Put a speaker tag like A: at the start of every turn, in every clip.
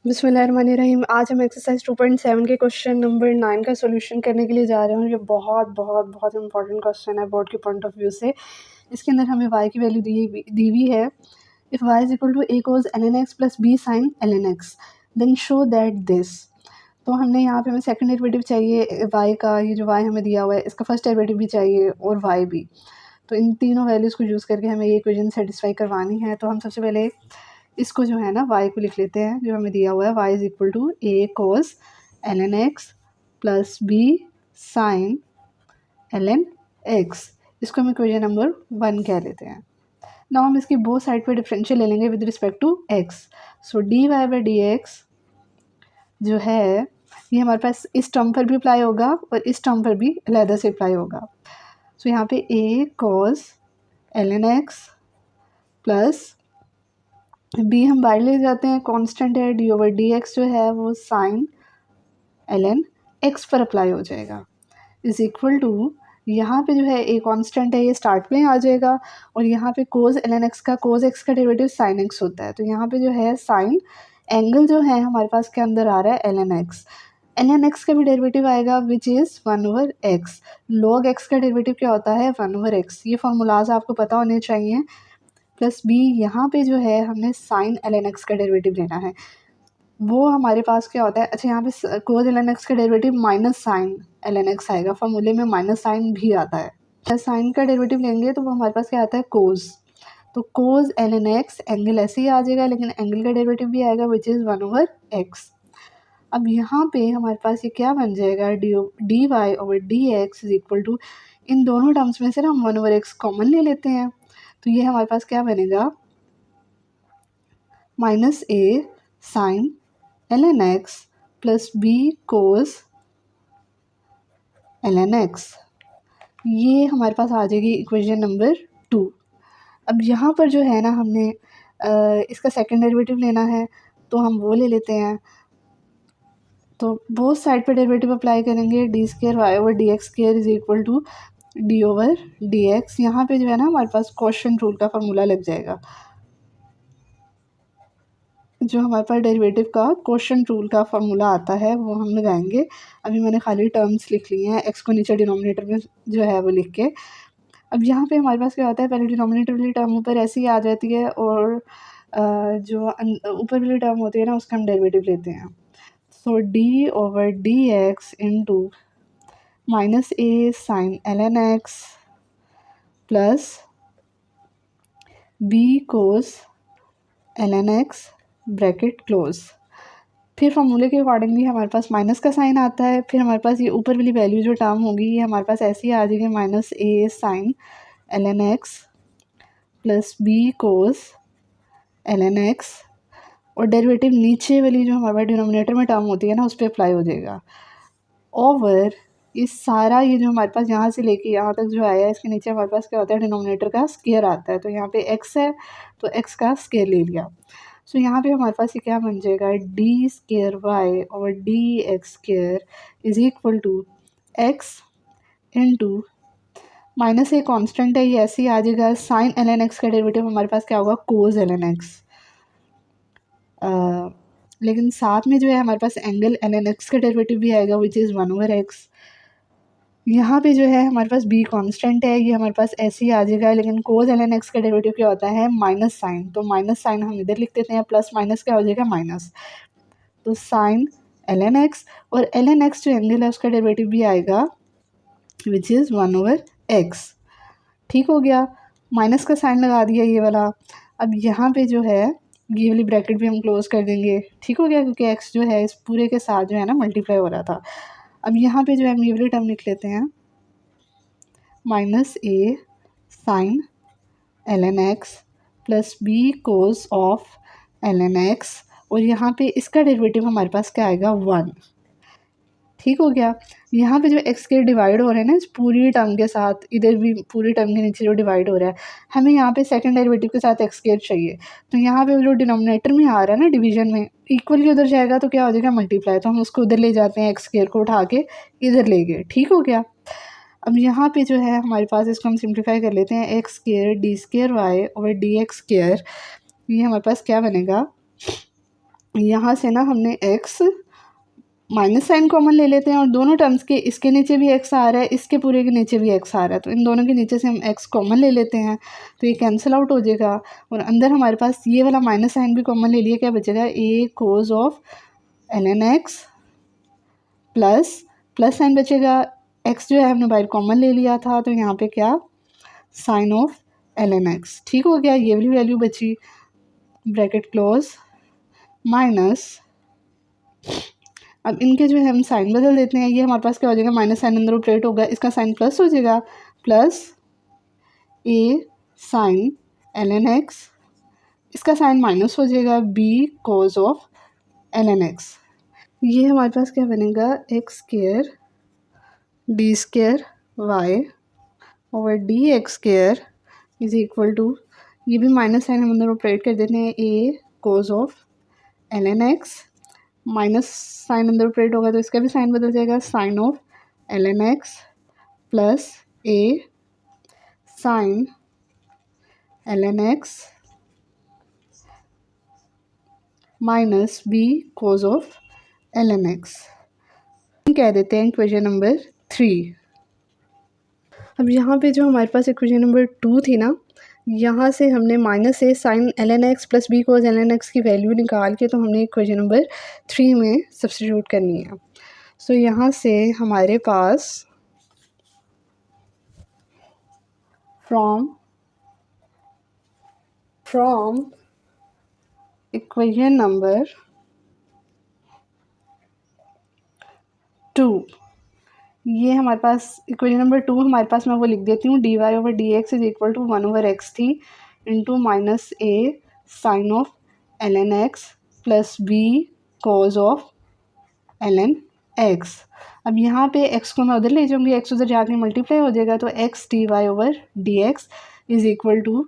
A: बिस्मिल्लाहिर्रहमानिर्रहीम। आज हम एक्सरसाइज 2.7 के क्वेश्चन नंबर 9 का सॉल्यूशन करने के लिए जा रहे हैं। ये बहुत बहुत बहुत इंपॉर्टेंट क्वेश्चन है बोर्ड के पॉइंट ऑफ व्यू से। इसके अंदर हमें y की वैल्यू दी हुई है। If y is equal to a cos ln x plus b sin ln x then show that this. तो हमने यहाँ पे हमें सेकंड डेरिवेटिव चाहिए y का, ये जो y हमें दिया हुआ है इसका फर्स्ट डेरिवेटिव भी चाहिए और y भी। तो इन तीनों वैल्यूज़ को यूज़ करके हमें ये इक्वेशन सेटिस्फाई करवानी है। तो हम सबसे पहले इसको जो है ना y को लिख लेते हैं जो हमें दिया हुआ है। y is equal to a cos ln x plus b sin ln x। इसको हम इक्वेशन नंबर 1 कह लेते हैं। नाउ हम इसकी बोथ साइड पे डिफरेंशियल ले लेंगे with respect to x। So dy by dx जो है ये हमारे पास इस टर्म पर भी अप्लाई होगा और इस टर्म पर भी अलहदा से अप्लाई होगा। सो यहाँ पे a cos ln x plus b हम बाहर ले जाते हैं, कांस्टेंट है, डी ओवर डी एक्स जो है वो साइन ln x पर अप्लाई हो जाएगा इज इक्वल टू यहाँ पे जो है a कांस्टेंट है ये स्टार्ट में आ जाएगा और यहाँ पे cos ln x का cos x का डेरिवेटिव sin x होता है। तो यहाँ पे जो है साइन एंगल जो है हमारे पास के अंदर आ रहा है ln x का भी डेरिवेटिव आएगा which is 1/x। log x का डेरिवेटिव क्या होता है 1/x। ये फार्मूलाज आपको पता होने चाहिए। प्लस b यहाँ पे जो है हमने साइन ln x का डेरिवेटिव लेना है। वो हमारे पास क्या होता है, अच्छा यहाँ पे कोज ln x का derivative minus sine ln x आएगा। फॉर्मूले में माइनस साइन भी आता है। साइन का डेरिवेटिव लेंगे तो वो हमारे पास क्या आता है कोज। तो कोज ln x एंगल ऐसे ही आ जाएगा लेकिन एंगल का डेरिवेटिव भी आएगा विच इज़ 1/x। अब यहाँ पे हमारे पास ये क्या बन जाएगा D Y over D x is equal to, इन दोनों टर्म्स में से ना हम 1/x कॉमन ले लेते हैं। तो ये हमारे पास क्या बनेगा माइनस ए sine ln x plus b cos ln x। ये हमारे पास आ जाएगी इक्वेशन नंबर 2। अब यहाँ पर जो है ना हमने इसका सेकंड डेरिवेटिव लेना है तो हम वो ले लेते हैं। तो बोथ साइड पे डेरिवेटिव अप्लाई करेंगे, d square y over D x square is equal to d over D x. यहाँ पे जो है ना हमारे पास क्वोशिएंट रूल का फार्मूला लग जाएगा। जो हमारे पास डेरिवेटिव का क्वोशिएंट रूल का फार्मूला आता है वो हम लगाएंगे। अभी मैंने खाली टर्म्स लिख ली हैं, एक्स को नीचे डिनोमिनेटर में जो है वो लिख के। अब यहाँ पे हमारे पास क्या होता है, पहले डिनोमिनेटर वाली टर्म ऊपर ऐसे ही आ जाती है और जो ऊपर वाली टर्म होती है ना उसका हम डेरिवेटिव लेते हैं। So D over D X into minus ए sine ln x plus B cos ln x bracket close. फिर फॉर्मूले के अकॉर्डिंगली हमारे पास माइनस का साइन आता है। फिर हमारे पास ये ऊपर वाली वैल्यू जो टर्म होगी ये हमारे पास ऐसी आ जाएगी माइनस ए sine ln x plus B cos ln x और डेरिवेटिव नीचे वाली जो हमारे पास डिनोमिनेटर में टर्म होती है ना उस पर अप्लाई हो जाएगा। ओवर ये सारा ये जो हमारे पास यहाँ से लेके यहाँ तक जो आया है इसके नीचे हमारे पास क्या होता है डिनोमिनेटर का स्केयर आता है। तो यहाँ पे x है तो x का स्केयर ले लिया। सो यहाँ पे हमारे पास ये क्या बन जाएगा डी स्केयर वाई और d x square is equal to x into minus a constant है ये ऐसे ही आ जाएगा। साइन ln x का डेरिवेटिव हमारे पास क्या होगा कोज ln x। लेकिन साथ में जो है हमारे पास एंगल ln x का डेरिवेटिव भी आएगा विच इज़ 1/x। यहाँ पे जो है हमारे पास b कांस्टेंट है ये हमारे पास ऐसे ही आ जाएगा लेकिन कोज ln x का डेरिवेटिव क्या होता है माइनस साइन। तो माइनस साइन हम इधर लिख देते हैं, प्लस माइनस क्या हो जाएगा माइनस। तो साइन ln x और ln x जो एंगल है उसका डेरिवेटिव भी आएगा विच इज़ 1/x। ठीक हो गया, माइनस का साइन लगा दिया ये वाला। अब यहाँ पे जो है ये वाली ब्रैकेट भी हम क्लोज कर देंगे। ठीक हो गया क्योंकि x जो है इस पूरे के साथ जो है ना मल्टीप्लाई हो रहा था। अब यहाँ पे जो है हम ये वाली टर्म लिख लेते हैं minus A sine ln x plus B cos of ln x और यहाँ पे इसका डेरिवेटिव हमारे पास क्या आएगा 1। ठीक हो गया, यहाँ पे जो x के डिवाइड हो रहे हैं ना इस पूरी टर्म के साथ, इधर भी पूरी टर्म के नीचे जो डिवाइड हो रहा है हमें यहाँ पे सेकंड डेरिवेटिव के साथ x स्क्वायर चाहिए। तो यहाँ पे जो डिनोमिनेटर में आ रहा है ना डिवीजन में इक्वली उधर जाएगा तो क्या हो जाएगा मल्टीप्लाई। तो हम उसको उधर ले जाते हैं, x स्क्वायर को उठा के इधर ले गए। ठीक हो गया, अब यहाँ पे जो है हमारे पास इसको हम सिंप्लीफाई कर लेते हैं x square D square y और डी एक्स स्क्वायर। ये हमारे पास क्या बनेगा यहाँ से ना हमने एक्स माइनस साइन कॉमन ले लेते हैं और दोनों टर्म्स के इसके नीचे भी एक्स आ रहा है, इसके पूरे के नीचे भी एक्स आ रहा है, तो इन दोनों के नीचे से हम एक्स कॉमन ले लेते हैं तो ये कैंसिल आउट हो जाएगा और अंदर हमारे पास ये वाला माइनस साइन भी कॉमन ले लिया, क्या बचेगा A cos of ln x plus plus sine बचेगा, एक्स जो है हमने बाहर कॉमन ले लिया था तो यहाँ पे क्या साइन ऑफ ln x, ठीक हो गया, ये वाली वैल्यू बची, ब्रैकेट क्लोज माइनस, अब इनके जो है हम साइन बदल देते हैं, ये हमारे पास क्या हो जाएगा माइनस साइन अंदर ऑपरेट होगा, इसका साइन प्लस हो जाएगा, प्लस ए साइन ln x, इसका साइन माइनस हो जाएगा b cos of ln x, ये हमारे पास क्या बनेगा x square D square Y over D x square is equal to, ये भी माइनस साइन हम अंदर ऑपरेट कर देते हैं, A cos of ln x, minus sine अंदर ऑपरेट होगा तो इसका भी साइन बदल जाएगा, sine of ln x plus A sine ln x minus B cos of ln x, कह देते हैं इक्वेशन नंबर 3। अब यहाँ पे जो हमारे पास इक्वेशन नंबर 2 थी ना, यहाँ से हमने माइनस ए sine ln x plus B cos ln x की वैल्यू निकाल के तो हमने इक्वेशन नंबर 3 में सब्स्टिट्यूट करनी है। सो यहाँ से हमारे पास फ्रॉम इक्वेशन नंबर 2, ये हमारे पास इक्वेशन नंबर 2 हमारे पास, मैं वो लिख देती हूँ, D Y over D x is equal to 1 over X थी into minus A sine of ln x plus B cos of ln x। अब यहाँ पे x को मैं उधर ले जाऊँगी, x उधर जाके मल्टीप्लाई हो जाएगा तो x d Y over D x is equal to,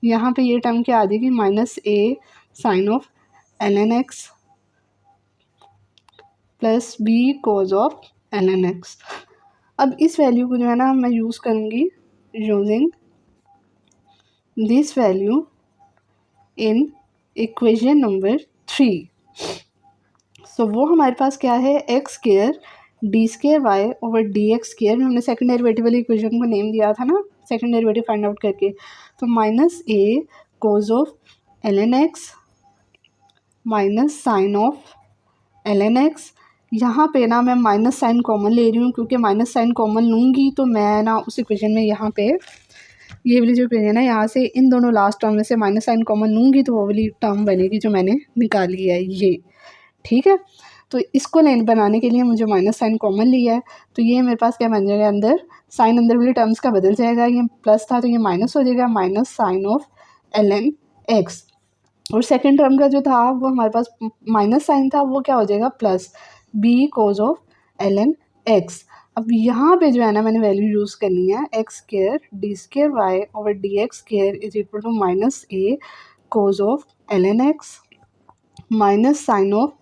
A: यहाँ पे ये टर्म क्या आ जाएगी minus A sine of ln x plus B cos of ln x। अब इस वैल्यू को जो है ना मैं यूज़ करूँगी using this value in equation number 3। सो वो हमारे पास क्या है x square D square Y over D x square में हमने सेकंड डेरिवेटिव वाली इक्वेशन को नेम दिया था ना, सेकंड डेरिवेटिव फाइंड आउट करके, तो minus a cos of ln x minus sine of ln x, यहाँ पे ना मैं माइनस साइन कॉमन ले रही हूँ क्योंकि माइनस साइन कॉमन लूँगी तो मैं ना उस इक्वेशन में यहाँ पे ये वाली जो इक्वेशन है यहाँ से इन दोनों लास्ट टर्म में से माइनस साइन कॉमन लूँगी तो वो वाली टर्म बनेगी जो मैंने निकाली है ये, ठीक है। तो इसको लेन बनाने के लिए मुझे माइनस साइन कॉमन लिया है तो ये मेरे पास क्या बन जाएगा, अंदर साइन अंदर वाली टर्म्स का बदल जाएगा, ये प्लस था तो ये माइनस हो जाएगा, minus sine of ln x, और सेकेंड टर्म का जो था वो हमारे पास माइनस साइन था वो क्या हो जाएगा plus B cos of ln x। अब यहाँ पे जो है ना मैंने वैल्यू यूज़ करनी है x square D square Y over D x square is equal to minus a cos of ln x minus sine of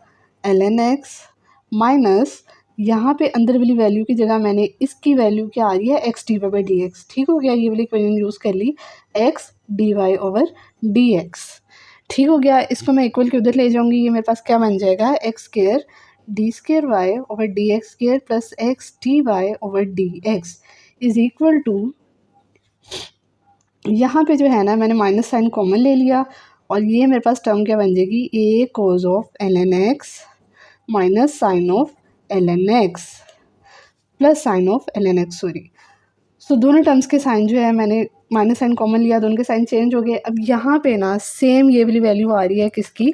A: ln x minus यहाँ पे अंदर वाली वैल्यू की जगह मैंने इसकी वैल्यू क्या आ रही है X D Y by D X, ठीक हो गया, ये वाली इक्वेशन यूज़ कर ली X D Y over D X, ठीक हो गया। इसको मैं इक्वल के उधर ले जाऊँगी, ये मेरे पास क्या बन जाएगा x square D square Y over D x square plus x D Y over D x is equal to, यहाँ पे जो है ना मैंने माइनस साइन कॉमन ले लिया और ये मेरे पास टर्म क्या बन जाएगी A cos of ln x minus sine of ln x plus sine of ln x, sorry. So दोनों टर्म्स के साइन जो है मैंने माइनस साइन कॉमन लिया, दोनों के साइन चेंज हो गए। अब यहाँ पे ना सेम ये वाली वैल्यू आ रही है किसकी,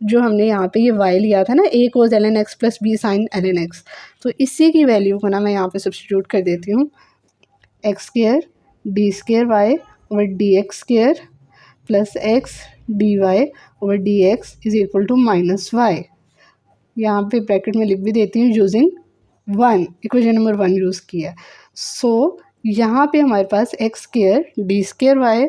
A: जो हमने यहाँ पे ये y लिया था ना a cos ln x plus b sine ln x, तो इसी की वैल्यू को ना मैं यहाँ पे सब्स्टिट्यूट कर देती हूँ, x square D square Y over D x square plus x D Y over D x is equal to minus y, यहाँ पे ब्रैकेट में लिख भी देती हूँ यूजिंग 1, इक्वेशन नंबर 1 यूज़ किया है। सो यहाँ पे हमारे पास X square D square Y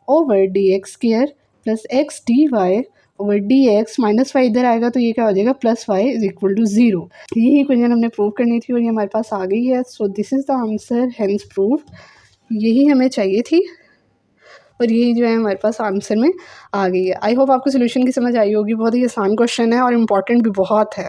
A: over D x square plus x D Y over D X minus Y इधर आएगा तो ये क्या हो जाएगा plus Y is equal to 0, यही इक्वेशन हमने प्रूव करनी थी और ये हमारे पास आ गई है। So this is the answer, hence prove, यही हमें चाहिए थी और यही जो है हमारे पास आंसर में आ गई है। आई होप आपको सोल्यूशन की समझ आई होगी। बहुत ही आसान क्वेश्चन है और इम्पॉर्टेंट भी बहुत है।